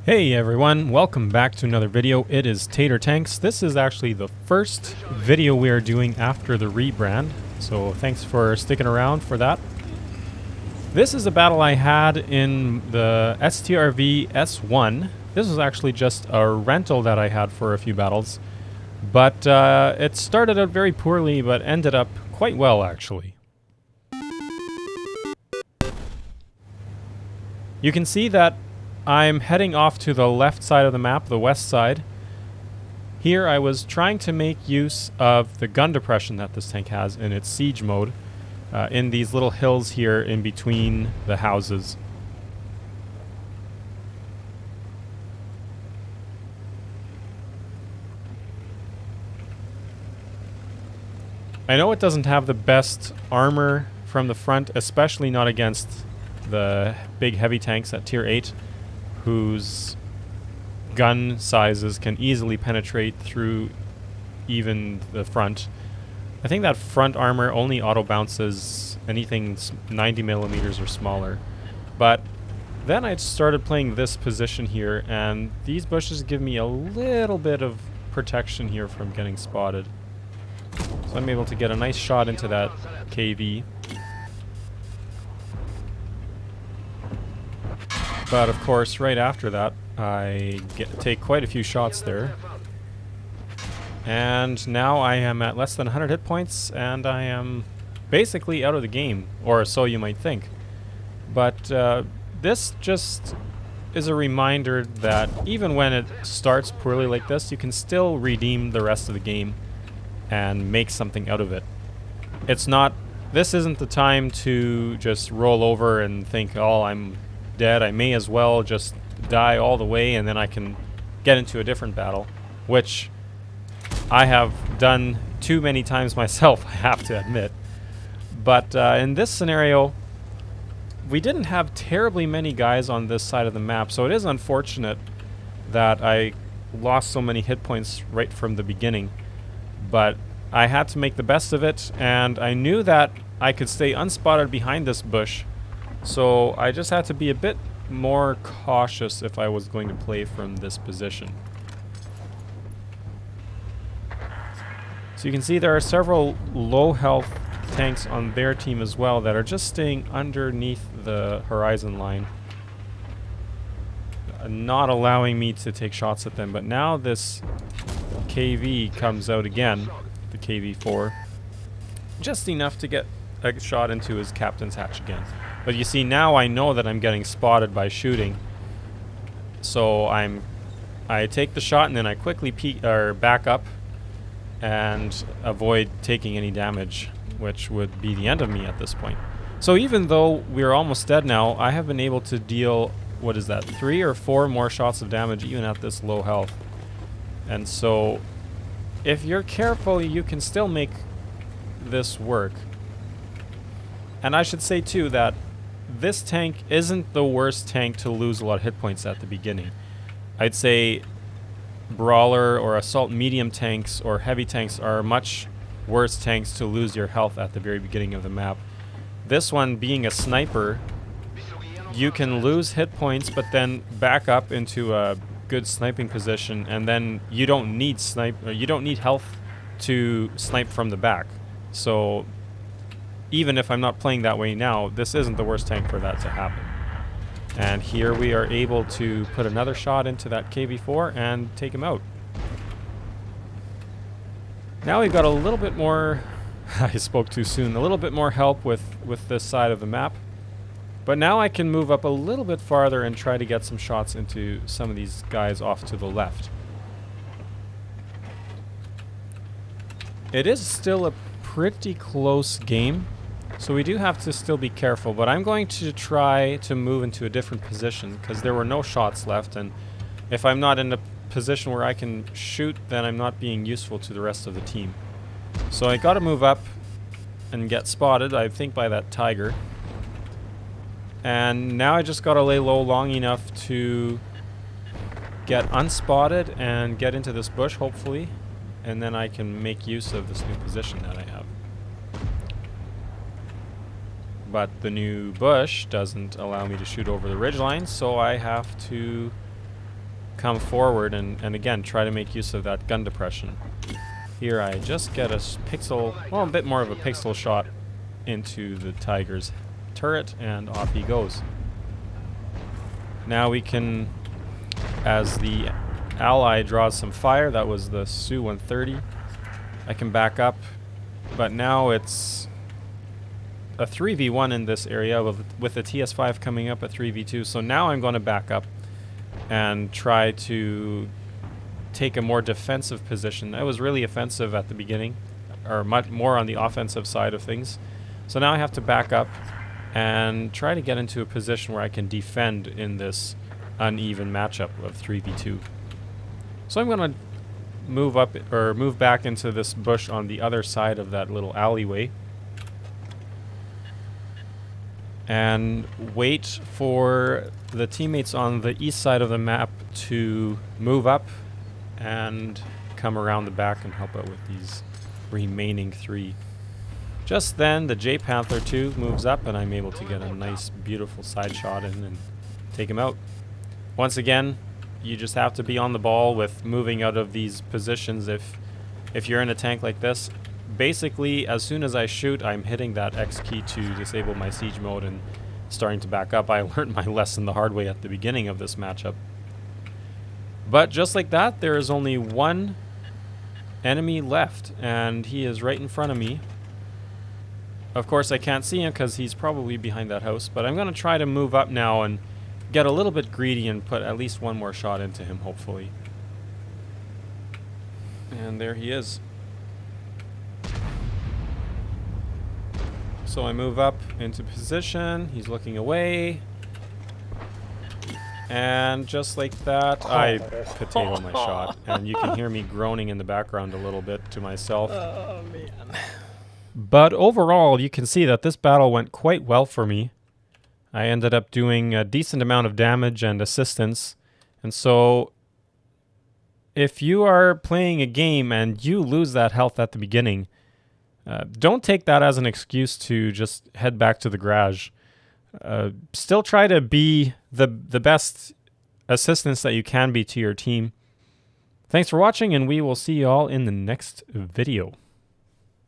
Hey everyone, welcome back to another video. It is Tater Tanks. This is actually the first video we are doing after the rebrand, so thanks for sticking around for that. This is a battle I had in the STRV S1. This was actually just a rental that I had for a few battles, but it started out very poorly but ended up quite well actually. You can see that I'm heading off to the left side of the map, the west side. Here I was trying to make use of the gun depression that this tank has in its siege mode in these little hills here in between the houses. I know it doesn't have the best armor from the front, especially not against the big heavy tanks at tier 8. Whose gun sizes can easily penetrate through even the front. I think that front armor only auto bounces anything 90 millimeters or smaller. But then I started playing this position here, and these bushes give me a little bit of protection here from getting spotted. So I'm able to get a nice shot into that KV. But of course, right after that, I take quite a few shots there. And now I am at less than 100 hit points, and I am basically out of the game, or so you might think. But this just is a reminder that even when it starts poorly like this, you can still redeem the rest of the game and make something out of it. This isn't the time to just roll over and think, oh, I'm dead, I may as well just die all the way and then I can get into a different battle, which I have done too many times myself, I have to admit. But in this scenario, we didn't have terribly many guys on this side of the map, so it is unfortunate that I lost so many hit points right from the beginning. But I had to make the best of it, and I knew that I could stay unspotted behind this bush. So I just had to be a bit more cautious if I was going to play from this position. So you can see there are several low health tanks on their team as well that are just staying underneath the horizon line, not allowing me to take shots at them. But now this KV comes out again, the KV4, just enough to get a shot into his captain's hatch again. But you see, now I know that I'm getting spotted by shooting, so I take the shot and then I quickly back up and avoid taking any damage, which would be the end of me at this point. So even though we're almost dead now, I have been able to deal, what is that, 3 or 4 more shots of damage even at this low health. And so if you're careful, you can still make this work. And I should say too that this tank isn't the worst tank to lose a lot of hit points at the beginning. I'd say brawler or assault medium tanks or heavy tanks are much worse tanks to lose your health at the very beginning of the map. This one, being a sniper, you can lose hit points but then back up into a good sniping position, and then you don't need health to snipe from the back. So even if I'm not playing that way now, this isn't the worst tank for that to happen. And here we are able to put another shot into that KV4 and take him out. Now we've got a little bit more, I spoke too soon, a little bit more help with this side of the map. But now I can move up a little bit farther and try to get some shots into some of these guys off to the left. It is still a pretty close game, so we do have to still be careful, but I'm going to try to move into a different position because there were no shots left, and if I'm not in a position where I can shoot, then I'm not being useful to the rest of the team. So I gotta move up and get spotted, I think, by that tiger. And now I just gotta lay low long enough to get unspotted and get into this bush, hopefully, and then I can make use of this new position that I have. But the new bush doesn't allow me to shoot over the ridgeline, so I have to come forward and again try to make use of that gun depression. Here I just get a pixel, well, a bit more of a pixel shot into the Tiger's turret, and off he goes. Now we can, as the ally draws some fire, that was the Su-130, I can back up, but now it's a 3v1 in this area with the TS5 coming up a 3v2, so now I'm going to back up and try to take a more defensive position. I was really offensive at the beginning, or much more on the offensive side of things. So now I have to back up and try to get into a position where I can defend in this uneven matchup of 3v2. So I'm going to move up, or move back into this bush on the other side of that little alleyway and wait for the teammates on the east side of the map to move up and come around the back and help out with these remaining 3. Just then the J Panther 2 moves up and I'm able to get a nice beautiful side shot in and take him out. Once again, you just have to be on the ball with moving out of these positions if you're in a tank like this. Basically, as soon as I shoot, I'm hitting that X key to disable my siege mode and starting to back up. I learned my lesson the hard way at the beginning of this matchup. But just like that, there is only one enemy left, and he is right in front of me. Of course, I can't see him because he's probably behind that house, but I'm going to try to move up now and get a little bit greedy and put at least one more shot into him, hopefully. And there he is. So I move up into position, he's looking away, and just like that, I potato my shot. And you can hear me groaning in the background a little bit to myself. Oh, man. But overall, you can see that this battle went quite well for me. I ended up doing a decent amount of damage and assistance. And so, if you are playing a game and you lose that health at the beginning, don't take that as an excuse to just head back to the garage. Still try to be the best assistance that you can be to your team. Thanks for watching, and we will see you all in the next video.